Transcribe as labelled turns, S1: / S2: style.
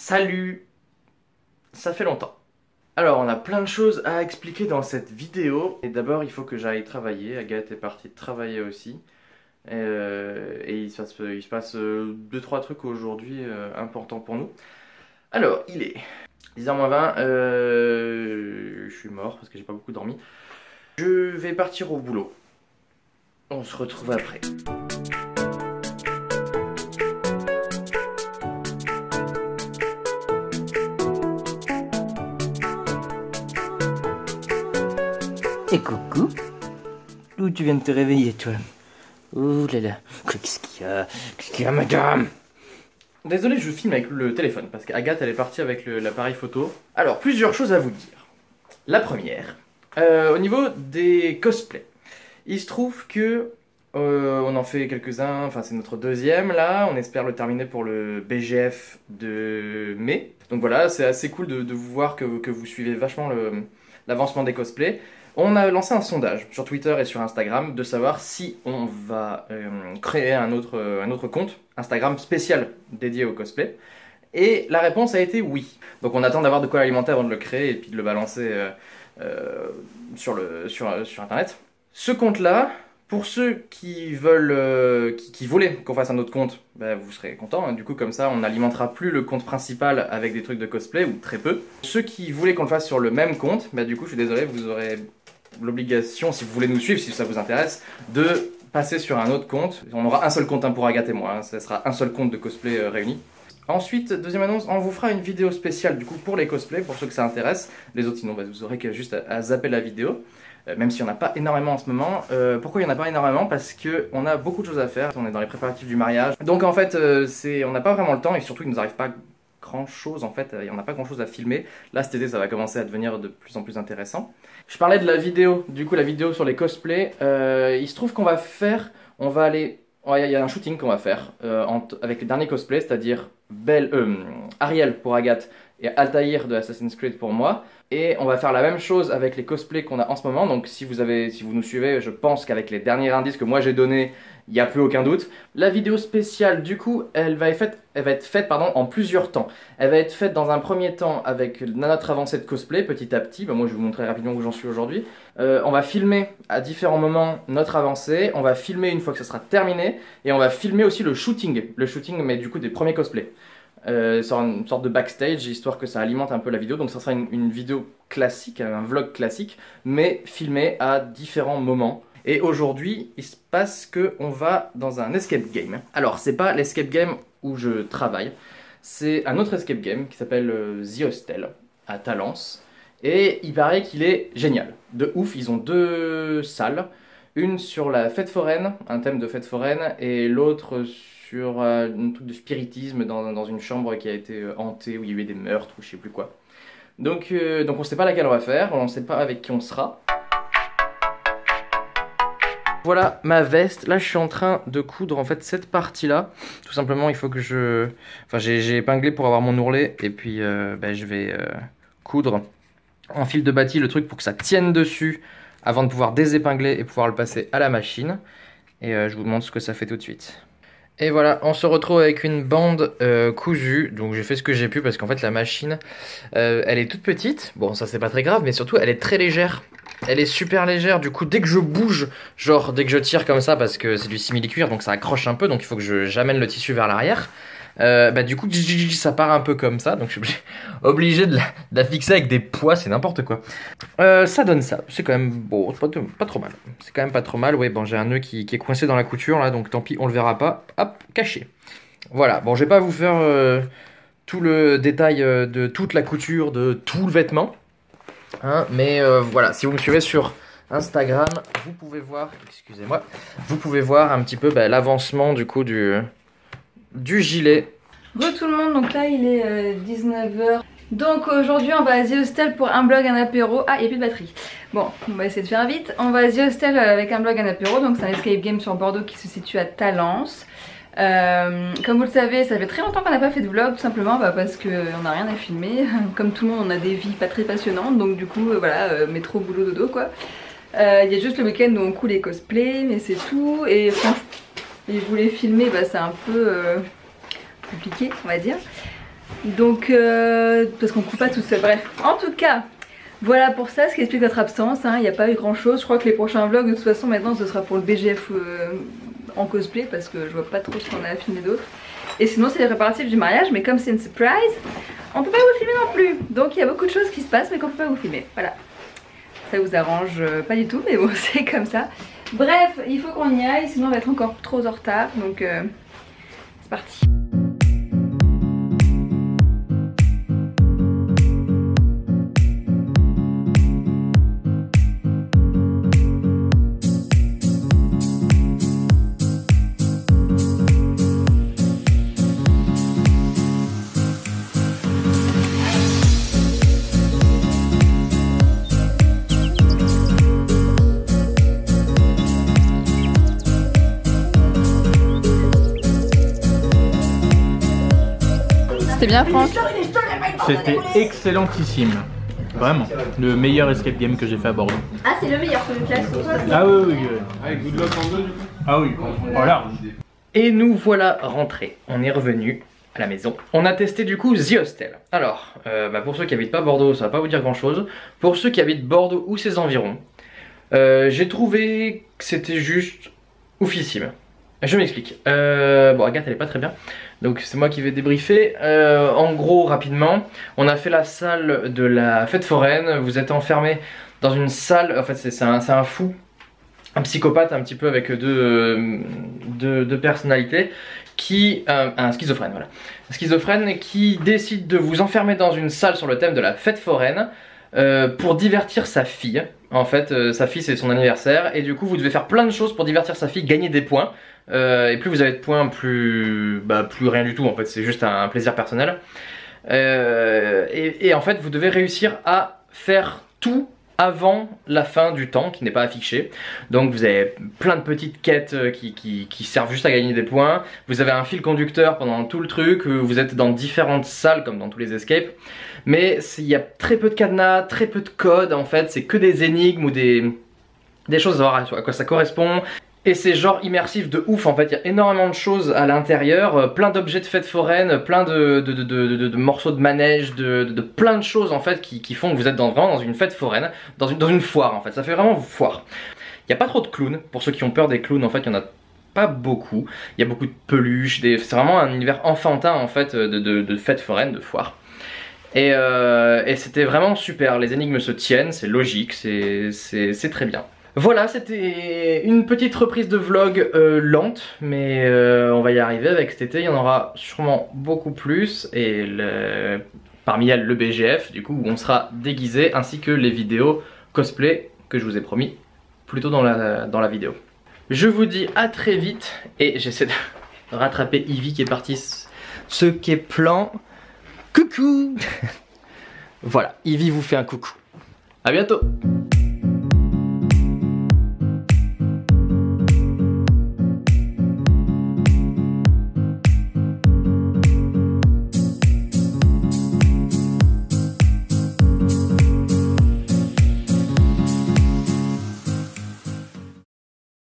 S1: Salut! Ça fait longtemps. Alors, on a plein de choses à expliquer dans cette vidéo. Et d'abord, il faut que j'aille travailler. Agathe est partie travailler aussi. Et il se passe 2-3 trucs aujourd'hui importants pour nous. Alors, il est 10h moins 20. Je suis mort parce que j'ai pas beaucoup dormi. Je vais partir au boulot. On se retrouve après. Et coucou, d'où tu viens de te réveiller toi? Ouh là là, qu'est-ce qu'il y a madame? Désolé, je filme avec le téléphone parce qu'Agathe elle est partie avec l'appareil photo. Alors, plusieurs choses à vous dire. La première, au niveau des cosplays, il se trouve que on en fait quelques-uns, enfin c'est notre deuxième là, on espère le terminer pour le BGF de mai. Donc voilà, c'est assez cool de vous voir que vous suivez vachement l'avancement des cosplays. On a lancé un sondage sur Twitter et sur Instagram de savoir si on va créer un autre compte Instagram spécial dédié au cosplay. Et la réponse a été oui. Donc on attend d'avoir de quoi l'alimenter avant de le créer et puis de le balancer sur Internet. Ce compte-là, pour ceux qui veulent, qui voulaient qu'on fasse un autre compte, bah, vous serez contents. Hein. Du coup, comme ça, on n'alimentera plus le compte principal avec des trucs de cosplay, ou très peu. Ceux qui voulaient qu'on le fasse sur le même compte, bah, du coup, je suis désolé, vous aurez l'obligation, si vous voulez nous suivre, si ça vous intéresse, de passer sur un autre compte. On aura un seul compte pour Agathe et moi, hein. Ça sera un seul compte de cosplay réuni. Ensuite, deuxième annonce, on vous fera une vidéo spéciale du coup pour les cosplays, pour ceux que ça intéresse. Les autres, sinon, bah, vous aurez juste à zapper la vidéo. Même s'il n'y en a pas énormément en ce moment. Pourquoi il n'y en a pas énormément? Parce qu'on a beaucoup de choses à faire, on est dans les préparatifs du mariage. Donc en fait, on n'a pas vraiment le temps et surtout il ne nous arrive pas grand chose en fait, on n'a pas grand chose à filmer. Là cet été ça va commencer à devenir de plus en plus intéressant. Je parlais de la vidéo, du coup la vidéo sur les cosplays. Il se trouve qu'on va faire, il y a un shooting qu'on va faire avec les derniers cosplays, c'est-à-dire Ariel pour Agathe et Altaïr de Assassin's Creed pour moi. Et on va faire la même chose avec les cosplays qu'on a en ce moment. Donc si vous nous suivez, je pense qu'avec les derniers indices que moi j'ai donnés, il n'y a plus aucun doute. La vidéo spéciale, du coup, elle va être faite en plusieurs temps. Elle va être faite dans un premier temps avec notre avancée de cosplay, petit à petit. Bah, moi, je vais vous montrer rapidement où j'en suis aujourd'hui. On va filmer à différents moments notre avancée. On va filmer une fois que ça sera terminé. Et on va filmer aussi le shooting. Le shooting, mais du coup, des premiers cosplays. Sur une sorte de backstage, histoire que ça alimente un peu la vidéo. Donc ça sera une vidéo classique, un vlog classique, mais filmé à différents moments. Et aujourd'hui, il se passe qu'on va dans un escape game. Alors, c'est pas l'escape game où je travaille, c'est un autre escape game qui s'appelle The Hostel, à Talence. Et il paraît qu'il est génial, de ouf. Ils ont deux salles, une sur la fête foraine, un thème de fête foraine, et l'autre sur un truc de spiritisme dans une chambre qui a été hantée, où il y a eu des meurtres ou je sais plus quoi. Donc on sait pas laquelle on va faire, on sait pas avec qui on sera. Voilà ma veste, là je suis en train de coudre en fait cette partie là. Tout simplement il faut que j'ai épinglé pour avoir mon ourlet et puis je vais coudre en fil de bâti le truc pour que ça tienne dessus avant de pouvoir désépingler et pouvoir le passer à la machine. Et je vous montre ce que ça fait tout de suite. Et voilà, on se retrouve avec une bande cousue. Donc j'ai fait ce que j'ai pu parce qu'en fait la machine, elle est toute petite. Bon ça c'est pas très grave, mais surtout elle est très légère. Elle est super légère, du coup dès que je bouge, genre dès que je tire comme ça, parce que c'est du simili-cuir donc ça accroche un peu, donc il faut que j'amène le tissu vers l'arrière. Du coup ça part un peu comme ça, donc je suis obligé de la fixer avec des poids, c'est n'importe quoi. Ça donne ça, c'est quand même bon, pas trop mal. C'est quand même pas trop mal, ouais bon j'ai un nœud qui est coincé dans la couture là, donc tant pis on le verra pas, hop, caché. Voilà, bon je vais pas vous faire tout le détail de toute la couture de tout le vêtement. Hein, mais voilà, si vous me suivez sur Instagram, vous pouvez voir, excusez-moi, vous pouvez voir un petit peu l'avancement du coup du gilet.
S2: Bonjour tout le monde, donc là il est 19h. Donc aujourd'hui on va à The Hostel pour un blog, un apéro. Ah, il n'y a plus de batterie. Bon, on va essayer de faire vite. On va à The Hostel avec un blog, un apéro. Donc c'est un escape game sur Bordeaux qui se situe à Talence. Comme vous le savez, ça fait très longtemps qu'on n'a pas fait de vlog, tout simplement parce qu'on n'a rien à filmer. Comme tout le monde, on a des vies pas très passionnantes, donc du coup, voilà, métro, boulot, dodo quoi. Il y a juste le week-end où on coud les cosplays, mais c'est tout. Et franchement, je voulais filmer, c'est un peu compliqué, on va dire. Donc, parce qu'on coupe pas tout seul. Bref, en tout cas, voilà pour ça, ce qui explique notre absence. Il n'y a pas eu grand chose. Je crois que les prochains vlogs, de toute façon, maintenant, ce sera pour le BGF en cosplay parce que je vois pas trop ce qu'on a à filmer d'autre. Et sinon, c'est les préparatifs du mariage, mais comme c'est une surprise, on peut pas vous filmer non plus. Donc, il y a beaucoup de choses qui se passent, mais qu'on peut pas vous filmer. Voilà. Ça vous arrange pas du tout, mais bon, c'est comme ça. Bref, il faut qu'on y aille, sinon on va être encore trop en retard. Donc, c'est parti. C'était bien, Franck?
S3: C'était excellentissime. Vraiment, le meilleur escape game que j'ai fait à Bordeaux.
S2: Ah, c'est le meilleur pour une classe.
S3: Ah oui, oui, oui. Avec Good Luck en 2 du coup. Ah oui, voilà.
S1: Et nous voilà rentrés, on est revenu à la maison. On a testé du coup The Hostel. Alors, pour ceux qui habitent pas Bordeaux, ça va pas vous dire grand chose. Pour ceux qui habitent Bordeaux ou ses environs, j'ai trouvé que c'était juste oufissime. Je m'explique. Bon, Agathe elle est pas très bien, donc c'est moi qui vais débriefer. En gros, rapidement, on a fait la salle de la fête foraine. Vous êtes enfermé dans une salle, en fait c'est un fou, un psychopathe un petit peu avec deux personnalités, un schizophrène, voilà. Un schizophrène qui décide de vous enfermer dans une salle sur le thème de la fête foraine pour divertir sa fille. En fait, sa fille c'est son anniversaire et du coup vous devez faire plein de choses pour divertir sa fille, gagner des points. Et plus vous avez de points, plus rien du tout, en fait c'est juste un plaisir personnel. Et en fait vous devez réussir à faire tout avant la fin du temps qui n'est pas affiché. Donc vous avez plein de petites quêtes qui servent juste à gagner des points. Vous avez un fil conducteur pendant tout le truc. Vous êtes dans différentes salles comme dans tous les escapes. Mais il y a très peu de cadenas, très peu de codes en fait. C'est que des énigmes ou des choses à voir à quoi ça correspond. Et c'est genre immersif de ouf en fait, il y a énormément de choses à l'intérieur, plein d'objets de fête foraine, plein de morceaux de manège, de plein de choses en fait qui font que vous êtes vraiment dans une fête foraine, dans une foire en fait, ça fait vraiment foire. Il n'y a pas trop de clowns, pour ceux qui ont peur des clowns en fait, il n'y en a pas beaucoup, il y a beaucoup de peluches, c'est vraiment un univers enfantin en fait de fête foraine, de foire. Et c'était vraiment super, les énigmes se tiennent, c'est logique, c'est très bien. Voilà, c'était une petite reprise de vlog lente, mais on va y arriver avec cet été, il y en aura sûrement beaucoup plus, et parmi elles le BGF, du coup, où on sera déguisé, ainsi que les vidéos cosplay que je vous ai promis plus tôt dans la vidéo. Je vous dis à très vite, et j'essaie de rattraper Ivy qui est partie ce qu'est plan. Coucou. Voilà, Ivy vous fait un coucou. À bientôt.